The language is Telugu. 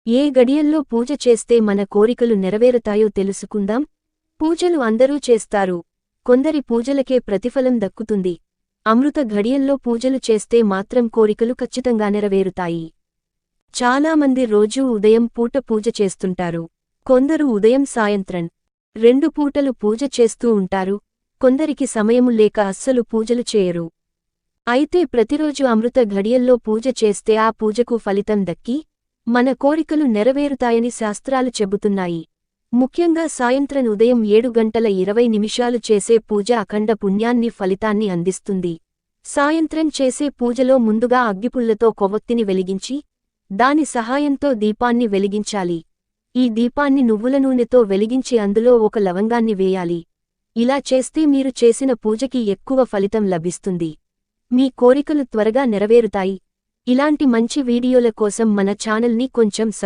ఏ గడియల్లో పూజ చేస్తే మన కోరికలు నెరవేరుతాయో తెలుసుకుందాం. పూజలు అందరూ చేస్తారు. కొందరి పూజలకే ప్రతిఫలం దక్కుతుంది. అమృత ఘడియల్లో పూజలు చేస్తే మాత్రం కోరికలు ఖచ్చితంగా నెరవేరుతాయి. చాలామంది రోజూ ఉదయం పూట పూజ చేస్తుంటారు. కొందరు ఉదయం సాయంత్రం 2 పూటలు పూజ చేస్తూ ఉంటారు. కొందరికి సమయము లేక అస్సలు పూజలు చేయరు. అయితే ప్రతిరోజు అమృత ఘడియల్లో పూజ చేస్తే ఆ పూజకు ఫలితం దక్కి మన కోరికలు నెరవేరుతాయని శాస్త్రాలు చెబుతున్నాయి. ముఖ్యంగా సాయంత్రం ఉదయం 7:20 చేసే పూజ అఖండ పుణ్యాన్ని ఫలితాన్ని అందిస్తుంది. సాయంత్రం చేసే పూజలో ముందుగా అగ్గిపుల్లతో కొవ్వొత్తిని వెలిగించి దాని సహాయంతో దీపాన్ని వెలిగించాలి. ఈ దీపాన్ని నువ్వుల నూనెతో వెలిగించి అందులో ఒక లవంగాన్ని వేయాలి. ఇలా చేస్తే మీరు చేసిన పూజకి ఎక్కువ ఫలితం లభిస్తుంది. మీ కోరికలు త్వరగా నెరవేరుతాయి. ఇలాంటి మంచి వీడియోల కోసం మన ఛానల్ని కొంచెం